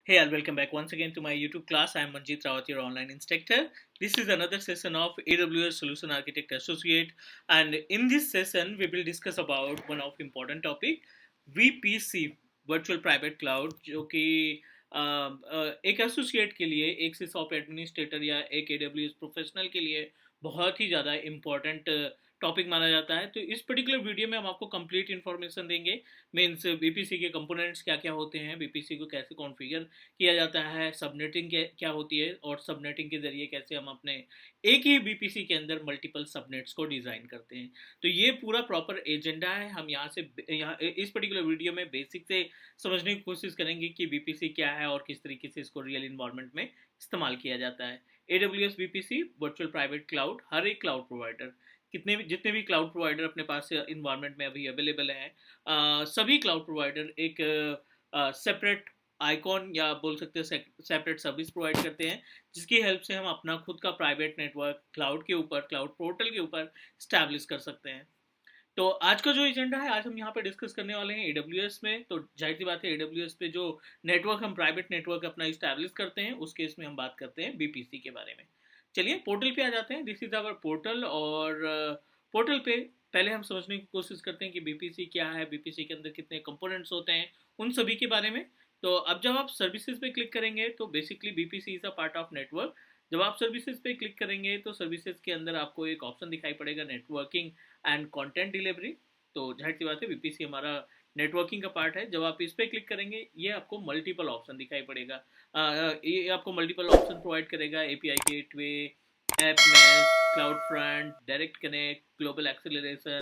Hey, I'll welcome back once again to my YouTube class. I'm Manjeet Rawat, your online instructor. This is another session of AWS Solution Architect Associate, and in this session, we will discuss about one of important topic, VPC, Virtual Private Cloud, जो कि एक associate के लिए, एक सिसऑप administrator या एक AWS professional के लिए बहुत ही ज़्यादा इम्पोर्टेंट टॉपिक माना जाता है। तो इस पर्टिकुलर वीडियो में हम आपको कंप्लीट इन्फॉर्मेशन देंगे। मीन्स बीपीसी के कंपोनेंट्स क्या क्या होते हैं, बीपीसी को कैसे कॉन्फ़िगर किया जाता है, सबनेटिंग क्या होती है और सबनेटिंग के ज़रिए कैसे हम अपने एक ही बीपीसी के अंदर मल्टीपल सबनेट्स को डिज़ाइन करते हैं। तो ये पूरा प्रॉपर एजेंडा है। हम यहाँ इस पर्टिकुलर वीडियो में बेसिक से समझने की कोशिश करेंगे कि बीपीसी क्या है और किस तरीके से इसको रियल इन्वायरमेंट में इस्तेमाल किया जाता है। AWS VPC virtual private cloud, हर एक क्लाउड प्रोवाइडर, जितने भी क्लाउड प्रोवाइडर अपने पास इन्वायरमेंट में अभी अवेलेबल हैं, सभी क्लाउड प्रोवाइडर एक सेपरेट आइकॉन या बोल सकते हैं सेपरेट सर्विस प्रोवाइड करते हैं, जिसकी हेल्प से हम अपना खुद का प्राइवेट नेटवर्क क्लाउड के ऊपर, क्लाउड पोर्टल के ऊपर स्टैब्लिश कर सकते हैं। तो आज का जो एजेंडा है, आज हम यहाँ पे डिस्कस करने वाले हैं AWS में। तो जाहिर सी बात है, AWS पे जो नेटवर्क हम प्राइवेट नेटवर्क अपना इस्टेब्लिश करते हैं, उस केस में हम बात करते हैं बीपीसी के बारे में। चलिए पोर्टल पे आ जाते हैं। दिस इज आवर पोर्टल, और पोर्टल पे पहले हम समझने की कोशिश करते हैं कि बीपीसी क्या है, बीपीसी के अंदर कितने कंपोनेंट्स होते हैं, उन सभी के बारे में। तो अब जब आप सर्विसेज पे क्लिक करेंगे तो basically BPC is a part of network. जब आप सर्विसेज पे क्लिक करेंगे तो सर्विसेज के अंदर आपको एक ऑप्शन दिखाई पड़ेगा, नेटवर्किंग एंड कंटेंट डिलीवरी। तो जाहिर सी बात है, बीपीसी हमारा नेटवर्किंग का पार्ट है। जब आप इस पर क्लिक करेंगे, ये आपको मल्टीपल ऑप्शन दिखाई पड़ेगा। ये आपको मल्टीपल ऑप्शन प्रोवाइड करेगा, API gateway, app mesh, cloud front, direct connect, global acceleration,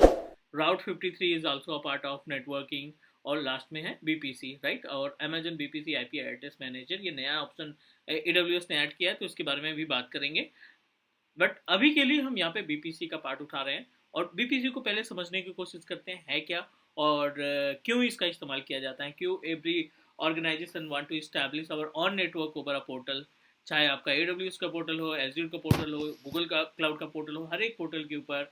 route 53 is also a part of networking, और लास्ट में है बीपीसी, राइट। और Amazon VPC IP address manager, ये नया ऑप्शन AWS ने ऐड किया है, तो इसके बारे में भी बात करेंगे। बट अभी के लिए हम यहाँ पे बीपीसी का पार्ट उठा रहे हैं, और बीपीसी को पहले समझने की कोशिश करते हैं है क्या, और क्यों इसका इस्तेमाल किया जाता है, क्यों every organisation want to establish our own network over a portal. चाहे आपका AWS का पोर्टल हो, एज्यूर का पोर्टल हो, गूगल का क्लाउड का पोर्टल हो, हर एक पोर्टल के ऊपर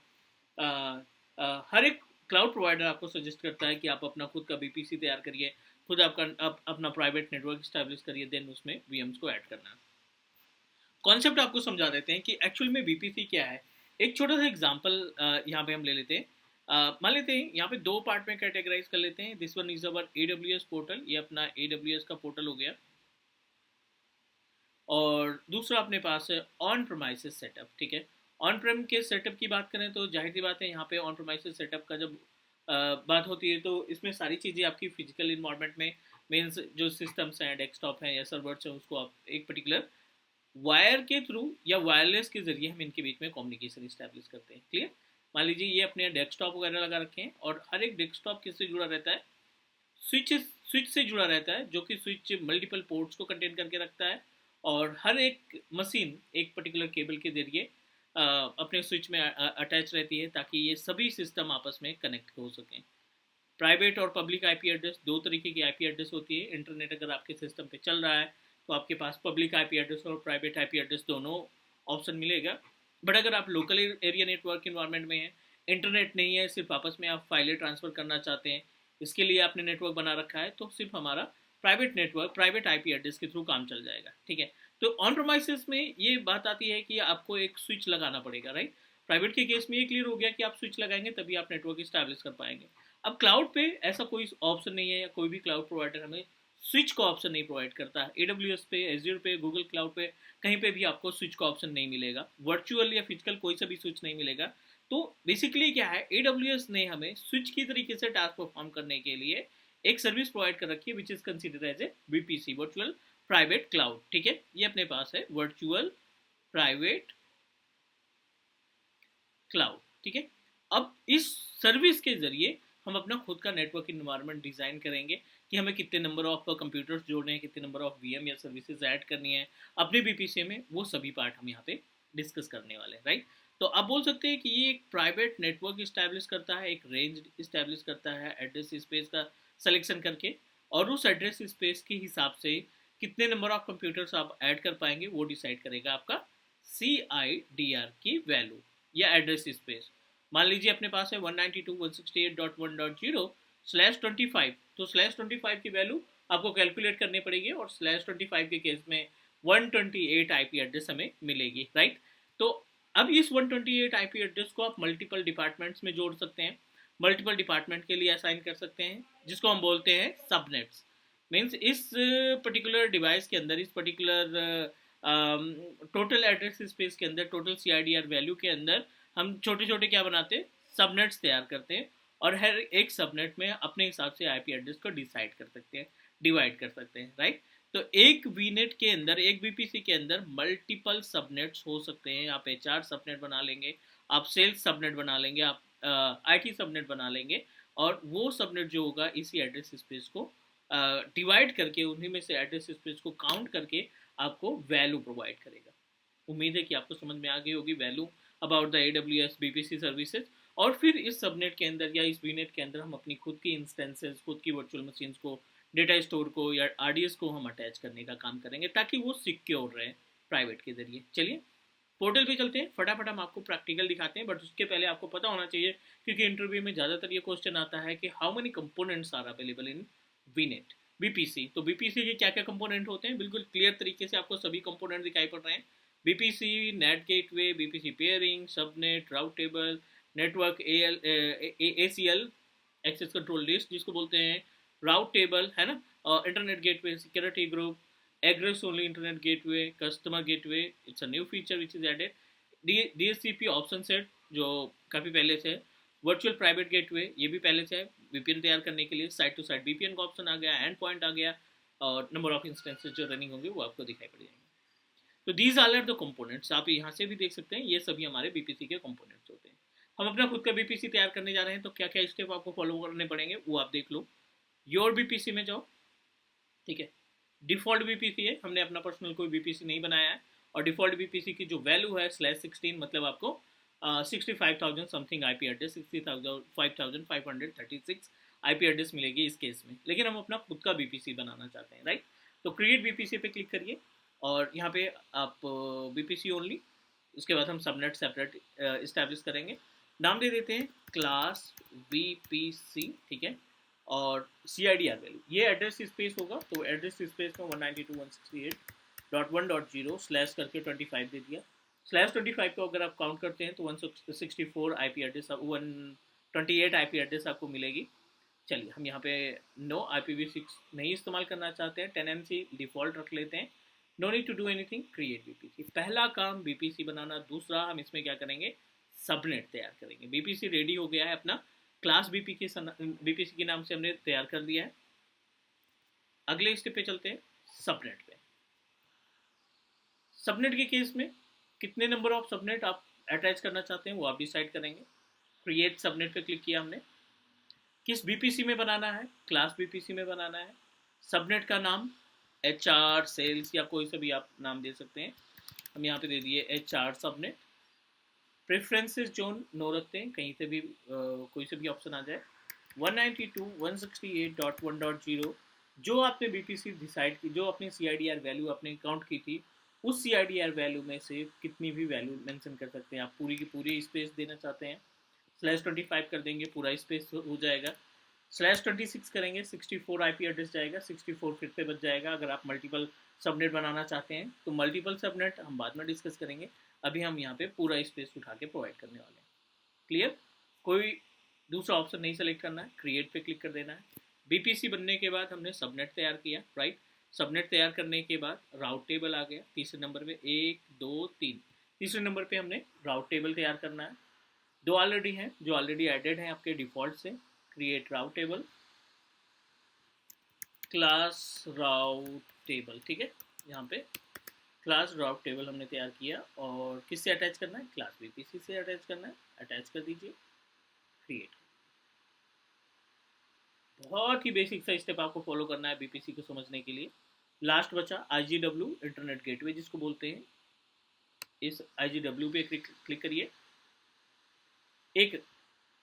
हर एक क्लाउड प्रोवाइडर आपको सजेस्ट करता है कि आप अपना खुद का बीपीसी तैयार करिए, खुद अपना प्राइवेट नेटवर्क स्टैब्लिश करिए, देन उसमें VMs को ऐड करना। कॉन्सेप्ट आपको समझा देते हैं कि एक्चुअल में बीपीसी क्या है। एक छोटा सा एग्जांपल यहाँ पे हम ले लेते हैं। मान लेते हैं यहाँ पे दो पार्ट में कैटेगराइज कर लेते हैं। This one is our AWS portal, ये अपना AWS का पोर्टल हो गया, और दूसरा अपने पास है ऑन प्रोमाइसिस सेटअप। ठीक है, ऑन प्रेम के सेटअप की बात करें तो जाहिर सी बात है, यहाँ पे ऑन प्रोमाइसिस सेटअप का जब बात होती है तो इसमें सारी चीज़ें आपकी फिजिकल इन्वायरमेंट में, मीन्स जो सिस्टम्स हैं, डेस्कटॉप हैं या सर्वर्स हैं, उसको आप एक पर्टिकुलर वायर के थ्रू या वायरलेस के जरिए हम इनके बीच में कम्युनिकेशन इस्टेब्लिश करते हैं। क्लियर। मान लीजिए ये अपने डेस्कटॉप वगैरह लगा रखे हैं, और हर एक डेस्कटॉप किससे जुड़ा रहता है, स्विच से जुड़ा रहता है, जो कि स्विच मल्टीपल पोर्ट्स को कंटेन करके रखता है, और हर एक मशीन एक पर्टिकुलर केबल के जरिए अपने स्विच में अटैच रहती है, ताकि ये सभी सिस्टम आपस में कनेक्ट हो सकें। प्राइवेट और पब्लिक आईपी एड्रेस, दो तरीके की आईपी एड्रेस होती है। इंटरनेट अगर आपके सिस्टम पे चल रहा है तो आपके पास पब्लिक आईपी एड्रेस और प्राइवेट आईपी एड्रेस दोनों ऑप्शन मिलेगा। बट अगर आप लोकल एरिया नेटवर्क इन्वायरमेंट में हैं, इंटरनेट नहीं है, सिर्फ आपस में आप फाइलें ट्रांसफ़र करना चाहते हैं, इसके लिए आपने नेटवर्क बना रखा है, तो सिर्फ हमारा private network private IP address के थ्रू काम चल जाएगा। ठीक है। तो ऑन प्रोमाइसिस में ये बात आती है कि आपको एक स्विच लगाना पड़ेगा, राइट। प्राइवेट के केस में ये क्लियर हो गया कि आप स्विच लगाएंगे तभी आप नेटवर्क इस्टेब्लिश कर पाएंगे। अब क्लाउड पे ऐसा कोई ऑप्शन नहीं है, या कोई भी क्लाउड प्रोवाइडर हमें स्विच का ऑप्शन नहीं प्रोवाइड करता है। AWS पे, एज्योर पे, गूगल क्लाउड पे कहीं पे भी आपको स्विच का ऑप्शन नहीं मिलेगा, वर्चुअल या फिजिकल कोई सा भी स्विच नहीं मिलेगा। तो बेसिकली क्या है, AWS ने हमें स्विच की तरीके से टास्क परफॉर्म करने के लिए एक सर्विस प्रोवाइड कर रखी है, which is consider as a VPC, virtual private cloud. ठीक है, ये अपने पास है वर्चुअल प्राइवेट क्लाउड। ठीक है। अब इस सर्विस के जरिए हम अपना खुद का नेटवर्क इन्वायरमेंट डिज़ाइन करेंगे कि हमें कितने नंबर ऑफ कंप्यूटर्स जोड़ने हैं, कितने नंबर ऑफ VM या सर्विसेज ऐड करनी है अपने BPC में, वो सभी पार्ट हम यहाँ पे डिस्कस करने वाले हैं, राइट। तो आप बोल सकते हैं कि ये एक प्राइवेट नेटवर्क इस्टेब्लिश करता है, एक रेंज इस्टेब्लिश करता है एड्रेस स्पेस का सिलेक्शन करके, और उस एड्रेस स्पेस के हिसाब से कितने नंबर ऑफ कंप्यूटर्स आप ऐड कर पाएंगे वो डिसाइड करेगा आपका CIDR की वैल्यू या एड्रेस स्पेस। मान लीजिए अपने पास है 192.168.1.0/25, तो /25 की वैल्यू आपको कैलकुलेट करनी पड़ेगी, और /25 के केस में 128 आईपी एड्रेस हमें मिलेगी, राइट। तो अब इस 128 आईपी एड्रेस को आप मल्टीपल डिपार्टमेंट्स में जोड़ सकते हैं, मल्टीपल डिपार्टमेंट के लिए असाइन कर सकते हैं, जिसको हम बोलते हैं सबनेट्स। मीन्स इस पर्टिकुलर डिवाइस के अंदर, इस पर्टिकुलर टोटल एड्रेस स्पेस के अंदर, टोटल CIDR वैल्यू के अंदर हम छोटे छोटे क्या बनाते हैं, सबनेट्स तैयार करते हैं, और हर एक सबनेट में अपने हिसाब से आईपी एड्रेस को डिसाइड कर सकते हैं, डिवाइड कर सकते हैं, राइट। तो एक वीनेट के अंदर, एक बीपीसी के अंदर मल्टीपल सबनेट्स हो सकते हैं। आप HR सबनेट बना लेंगे, आप सेल्स सबनेट बना लेंगे, आप IT सबनेट बना लेंगे, और वो सबनेट जो होगा इसी एड्रेस स्पेस को डिवाइड करके, उन्हीं में से एड्रेस स्पेस को काउंट करके आपको वैल्यू प्रोवाइड करेगा। उम्मीद है कि आपको समझ में आ गई होगी value about the AWS BPC services. और फिर इस सबनेट के अंदर या इस वीनेट के अंदर हम अपनी खुद की इंस्टेंसेस, खुद की वर्चुअल मशीन्स को, डेटा स्टोर को या RDS को हम अटैच करने का काम करेंगे, ताकि वो सिक्योर रहे प्राइवेट के जरिए। चलिए पोर्टल पे चलते हैं, फटाफट हम आपको प्रैक्टिकल दिखाते हैं, बट उसके पहले आपको पता होना चाहिए, क्योंकि इंटरव्यू में ज़्यादातर ये क्वेश्चन आता है कि how many components are available in VNet BPC। तो BPC के क्या क्या कंपोनेंट होते हैं, बिल्कुल क्लियर तरीके से आपको सभी कंपोनेंट दिखाई पड़ रहे हैं। BPC, NAT gateway, BPC peering, subnet, route table, network ACL, access control list जिसको बोलते हैं, राउट टेबल है ना, internet gateway, security group, egress only internet gateway, customer gateway, it's a new feature which is added, DHCP option set जो काफ़ी पहले से है, वर्चुअल प्राइवेट गेटवे ये भी पहले से है, VPN तैयार करने के लिए साइट टू साइट VPN का ऑप्शन आ गया, एंड पॉइंट आ गया, और नंबर ऑफ इंस्टेंसेस जो रनिंग होंगे वो आपको दिखाई पड़ जाएंगे। तो दीज आर द कंपोनेंट्स, आप यहाँ से भी देख सकते हैं, ये सभी हमारे BPC के कंपोनेंट्स होते हैं। हम अपना खुद का BPC तैयार करने जा रहे हैं, तो क्या क्या स्टेप आपको फॉलो करने पड़ेंगे वो आप देख लो। योर BPC में जाओ, ठीक है, डिफ़ॉल्ट BPC है, हमने अपना पर्सनल कोई BPC नहीं बनाया है, और डिफ़ॉल्ट BPC की जो वैल्यू है /16, मतलब आपको 65,000 something IP address, 65,536 IP address मिलेगी इस केस में। लेकिन हम अपना खुद का BPC बनाना चाहते हैं, राइट। तो क्रिएट BPC पे क्लिक करिए, और यहाँ पे आप BPC ओनली, उसके बाद हम सबनेट सेपरेट इस्टेब्लिश करेंगे। नाम दे देते हैं क्लास BPC, ठीक है, और CIDR वैल्यू, ये एड्रेस स्पेस होगा, तो एड्रेस स्पेस में 192.168.1.0 स्लैश करके 25 दे दिया। /25 को अगर आप काउंट करते हैं तो 164 IP एड्रेस, 128 IP एड्रेस आपको मिलेगी। चलिए हम यहाँ पे नो IPv6 नहीं इस्तेमाल करना चाहते हैं, 10MC डिफ़ॉल्ट रख लेते हैं। No need to do anything, create BPC, पहला काम BPC बनाना। दूसरा हम इसमें क्या करेंगे, सबनेट तैयार करेंगे। BPC रेडी हो गया है अपना, क्लास BPC के नाम से हमने तैयार कर दिया है। अगले स्टेप पे चलते हैं, सबनेट पे। सबनेट के केस में कितने नंबर ऑफ सबनेट आप अटैच करना चाहते हैं वो आप डिसाइड करेंगे। क्रिएट सबनेट पे क्लिक किया हमने, किस BPC में बनाना है, क्लास BPC में बनाना है। सबनेट का नाम HR, सेल्स या कोई सा भी आप नाम दे सकते हैं, हम यहाँ पे दे दिए HR subnet. Preferences zone no रखते हैं, कहीं से भी कोई से भी ऑप्शन आ जाए। 192.168.1.0 जो आपने BPC डिसाइड की, जो अपनी CIDR वैल्यू आपने काउंट की थी, उस CIDR वैल्यू में से कितनी भी वैल्यू मेंशन कर सकते हैं। आप पूरी की पूरी स्पेस देना चाहते हैं, /25 कर देंगे, पूरा स्पेस हो जाएगा। /26 करेंगे, 64 IP एड्रेस जाएगा, 64 फिर से बच जाएगा। अगर आप मल्टीपल सबनेट बनाना चाहते हैं तो मल्टीपल सबनेट हम बाद में डिस्कस करेंगे, अभी हम यहाँ पे पूरा स्पेस उठा के प्रोवाइड करने वाले हैं। क्लियर, कोई दूसरा ऑप्शन नहीं सेलेक्ट करना है, क्रिएट पे क्लिक कर देना है। BPC बनने के बाद हमने सबनेट तैयार किया, राइट। सबनेट तैयार करने के बाद राउट टेबल आ गया तीसरे नंबर पे, 1 2 3, तीसरे नंबर पे हमने राउट टेबल तैयार करना है। दो ऑलरेडी हैं, जो ऑलरेडी एडेड हैं आपके डिफॉल्ट से। क्रिएट राउट टेबल, क्लास राउट टेबल, ठीक है, यहाँ पे क्लास राउट टेबल हमने तैयार किया, और किससे अटैच करना है, क्लास BPC से अटैच करना है, अटैच कर दीजिए, क्रिएट। बहुत ही बेसिक सा स्टेप आपको फॉलो करना है BPC को समझने के लिए। लास्ट बचा IGW, इंटरनेट गेटवे जिसको बोलते हैं। इस IGW पे क्लिक करिए, एक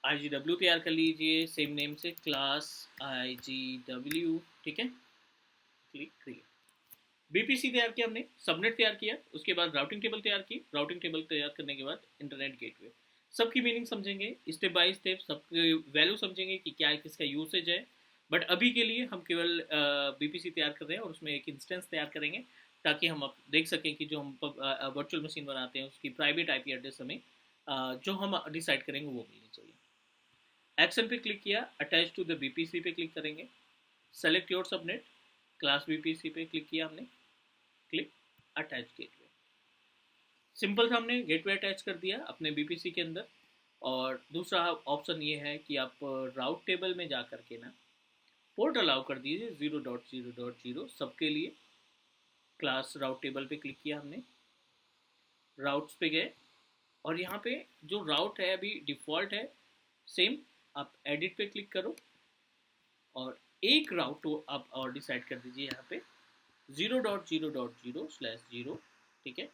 IGW तैयार कर लीजिए सेम नेम से, क्लास IGW, ठीक है, क्लिक क्रिएट। BPC तैयार किया हमने, सबनेट तैयार किया, उसके बाद राउटिंग टेबल तैयार की, राउटिंग टेबल तैयार करने के बाद इंटरनेट गेटवे। सबकी मीनिंग समझेंगे स्टेप बाय स्टेप, सबकी वैल्यू समझेंगे कि क्या किसका यूसेज है, बट अभी के लिए हम केवल बीपीसी तैयार कर रहे हैं और उसमें एक इंस्टेंस तैयार करेंगे ताकि हम देख सकें कि जो हम वर्चुअल मशीन बनाते हैं उसकी प्राइवेट आईपी एड्रेस हमें जो हम डिसाइड करेंगे वो मिलनी चाहिए। एक्शन पे क्लिक किया, अटैच टू द बीपीसी पे क्लिक करेंगे, select your subnet, class BPC पे क्लिक किया हमने, क्लिक अटैच गेटवे। सिंपल था, हमने गेटवे अटैच कर दिया अपने बीपीसी के अंदर। और दूसरा ऑप्शन ये है कि आप राउट टेबल में जा करके ना पोर्ट अलाउ कर दीजिए 0.0.0 सबके लिए। क्लास राउट टेबल पे क्लिक किया हमने, राउट्स पे गए और यहाँ पे जो राउट है अभी डिफ़ॉल्ट है सेम, आप एडिट पे क्लिक करो और एक राउट आप और डिसाइड कर दीजिए यहाँ पे 0.0.0/0, ठीक है।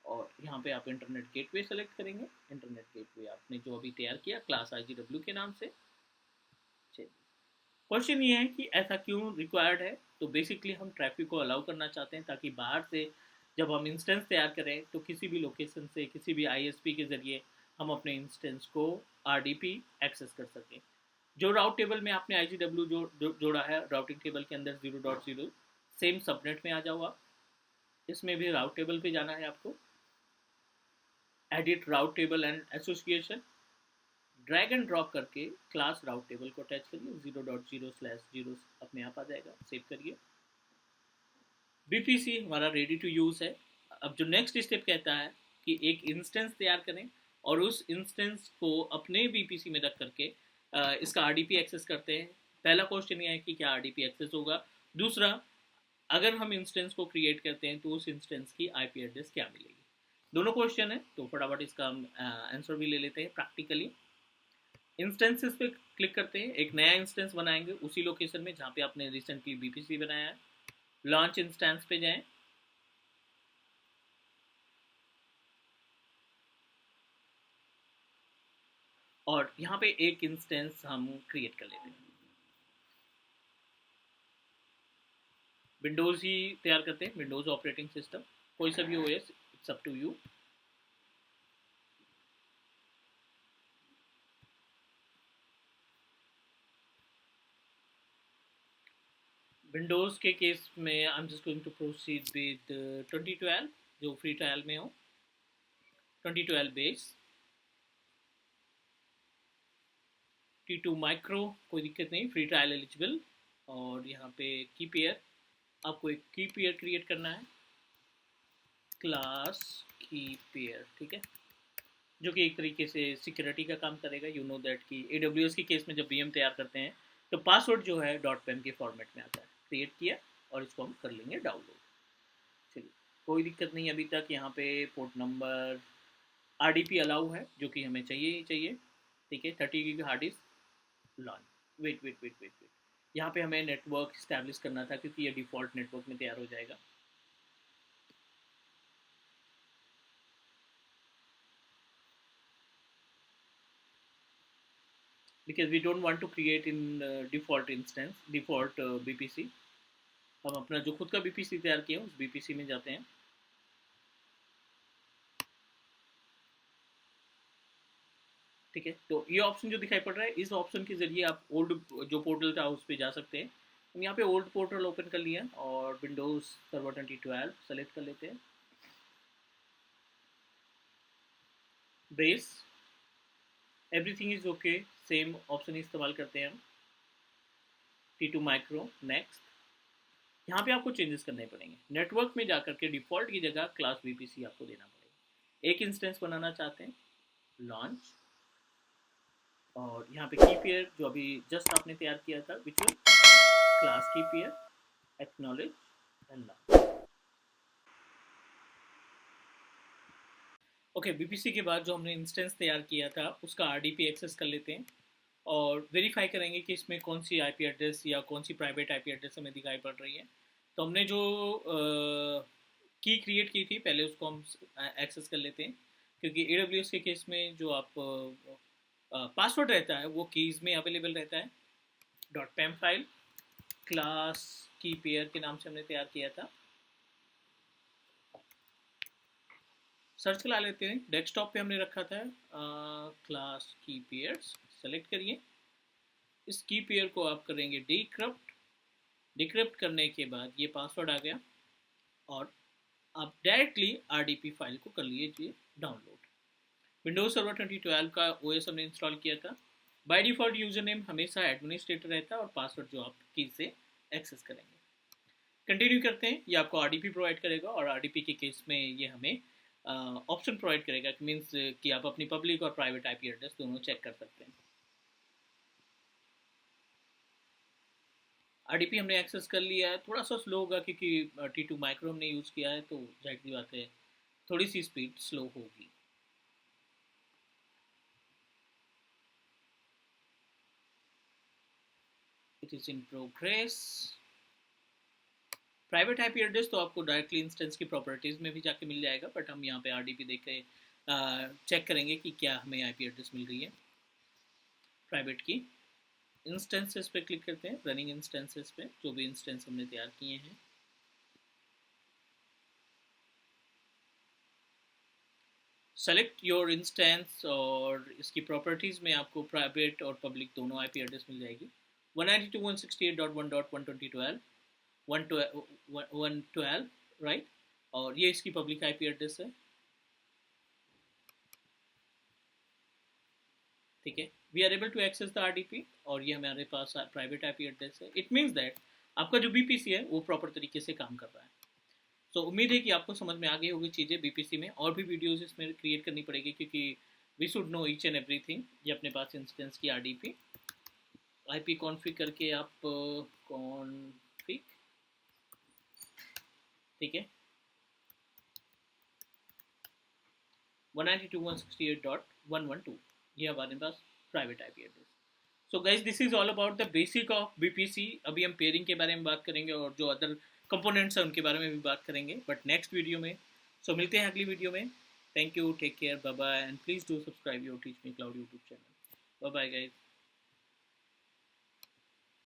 और यहाँ पे आप इंटरनेट गेटवे सेलेक्ट करेंगे, इंटरनेट गेटवे आपने जो अभी तैयार किया क्लास IGW के नाम से। क्वेश्चन ये है कि ऐसा क्यों रिक्वायर्ड है, तो बेसिकली हम ट्रैफिक को अलाउ करना चाहते हैं ताकि बाहर से जब हम इंस्टेंस तैयार करें तो किसी भी लोकेशन से किसी भी ISP के ज़रिए हम अपने इंस्टेंस को RDP एक्सेस कर सकें। जो राउट टेबल में आपने IGW जोड़ा है राउटिंग टेबल के अंदर 0.0 सेम सबनेट में आ जाओ आप, इसमें भी राउट टेबल पे जाना है आपको, edit route table and association, drag and drop करके क्लास राउट टेबल को अटैच करिए 0.0/0 अपने आप आ जाएगा, सेव करिए। बीपीसी हमारा रेडी टू यूज़ है। अब जो नेक्स्ट स्टेप कहता है कि एक इंस्टेंस तैयार करें और उस इंस्टेंस को अपने बीपीसी में रख करके इसका आरडीपी एक्सेस करते हैं। पहला क्वेश्चन ये है कि क्या आरडीपी एक्सेस होगा, दूसरा अगर हम इंस्टेंस को क्रिएट करते हैं तो उस इंस्टेंस की आईपी एड्रेस क्या मिलेगी। दोनों क्वेश्चन है तो फटाफट इसका हम आंसर भी ले लेते हैं प्रैक्टिकली। इंस्टेंसेस पे क्लिक करते हैं, एक नया इंस्टेंस बनाएंगे उसी लोकेशन में जहाँ पे आपने रिसेंटली बीपीसी बनाया है। लॉन्च इंस्टेंस पे जाएं, और यहाँ पे एक इंस्टेंस हम क्रिएट कर लेते हैं। विंडोज़ ही तैयार करते हैं, विंडोज़ ऑपरेटिंग सिस्टम, कोई सा भी OS, it's up to you. Windows के केस में I am just going to proceed with 2012 जो फ्री ट्रायल में हो, 2012 बेस। T2 माइक्रो कोई दिक्कत नहीं, फ्री ट्रायल एलिजिबल। और यहाँ पे की पेयर, आपको एक की पेयर क्रिएट करना है, क्लास की पेयर, ठीक है, जो कि एक तरीके से सिक्योरिटी का काम करेगा। यू नो दैट कि AWS के केस में जब VM तैयार करते हैं तो पासवर्ड जो है .pem के फॉर्मेट में आता है। क्रिएट किया और इसको हम कर लेंगे डाउनलोड। चलिए, कोई दिक्कत नहीं अभी तक। यहाँ पे पोर्ट नंबर RDP अलाउ है जो कि हमें चाहिए ही चाहिए, ठीक है। 30 GB hard disk launch. Wait wait wait wait wait, यहाँ पे हमें नेटवर्क इस्टेब्लिश करना था क्योंकि ये डिफ़ॉल्ट नेटवर्क में तैयार हो जाएगा। because we don't want to create in default instance, default BPC। हम अपना जो खुद का BPC तैयार किया उस BPC में जाते हैं, ठीक है। तो ये ऑप्शन जो दिखाई पड़ रहा है, इस ऑप्शन के जरिए आप ओल्ड जो पोर्टल था उस पर जा सकते हैं। हम यहाँ पे ओल्ड पोर्टल ओपन कर लिया और विंडोज़ सर्वर 2012 सेलेक्ट कर लेते हैं, base, everything is okay, same option इस्तेमाल करते हैं हम, T2 माइक्रो, नेक्स्ट। यहाँ पे आपको चेंजेस करने पड़ेंगे, नेटवर्क में जाकर के डिफ़ॉल्ट की जगह क्लास BPC आपको देना पड़ेगा। एक इंस्टेंस बनाना चाहते हैं, लॉन्च, और यहाँ पे की पेयर जो अभी जस्ट आपने तैयार किया था विच क्लास की pair, acknowledge and launch. Okay, BPC के बाद जो हमने इंस्टेंस तैयार किया था उसका आरडीपी एक्सेस कर लेते हैं और वेरीफाई करेंगे कि इसमें कौन सी आईपी एड्रेस या कौन सी प्राइवेट आईपी एड्रेस हमें दिखाई पड़ रही है। तो हमने जो की क्रिएट की थी पहले उसको हम एक्सेस कर लेते हैं, क्योंकि AWS के केस में जो आप पासवर्ड रहता है वो कीज़ में अवेलेबल रहता है। .pem फाइल क्लास की पेयर के नाम से हमने तैयार किया था। सर्च चला लेते हैं, डेस्कटॉप पे हमने रखा था क्लास की पेयर्स, सेलेक्ट करिए, इस की पेयर को आप करेंगे डिक्रिप्ट। डिक्रिप्ट करने के बाद ये पासवर्ड आ गया और आप डायरेक्टली RDP फाइल को कर लीजिए डाउनलोड। विंडोज सर्वर 2012 का OS हमने इंस्टॉल किया था। बाय डिफ़ॉल्ट यूजर नेम हमेशा एडमिनिस्ट्रेटर रहता है और पासवर्ड जो आप की से एक्सेस करेंगे। कंटिन्यू करते हैं। ये आपको RDP प्रोवाइड करेगा और RDP के केस में ये हमें ऑप्शन प्रोवाइड करेगा, मीन्स कि आप अपनी पब्लिक और प्राइवेट IP एड्रेस दोनों चेक कर सकते हैं। RDP हमने एक्सेस कर लिया है। थोड़ा सा स्लो होगा क्योंकि T2 माइक्रो हमने यूज़ किया है, तो जाहिर सी बात है थोड़ी सी स्पीड स्लो होगी। It is in progress. Private IP address तो आपको डायरेक्टली इंस्टेंस की प्रॉपर्टीज़ में भी जाके मिल जाएगा, बट हम यहाँ पे RDP देख के चेक करेंगे कि क्या हमें IP एड्रेस मिल रही है प्राइवेट की। इंस्टेंसेस पे क्लिक करते हैं, रनिंग इंस्टेंसेस पे, जो भी इंस्टेंस हमने तैयार किए हैं। सेलेक्ट योर इंस्टेंस और इसकी प्रॉपर्टीज़ में आपको प्राइवेट और पब्लिक दोनों IP एड्रेस मिल जाएगी। 192.168.1.12 राइट, और ये इसकी पब्लिक IP एड्रेस है। ठीक है, we are able to access the RDP और ये हमारे पास प्राइवेट IP एड्रेस है। इट मीन्स दैट आपका जो BPC है वो प्रॉपर तरीके से काम कर रहा है। तो उम्मीद है कि आपको समझ में आ गई होगी चीज़ें। BPC में और भी वीडियोस इसमें क्रिएट करनी पड़ेगी क्योंकि we should know each and everything. ये अपने पास इंस्टेंस की RDP IP कॉन्फ़िग करके आप कॉन्फ़िग, ठीक है, 192.168.112 ये हमारे पास private IP address. So guys this is all about the basic of BPC। अभी हम पेयरिंग के बारे में बात करेंगे और जो अदर कंपोनेंट्स हैं उनके बारे में भी बात करेंगे, बट नेक्स्ट वीडियो में। सो मिलते हैं अगली वीडियो में। Thank you, take care, bye bye, and please do subscribe your teach me cloud YouTube channel. Bye bye guys.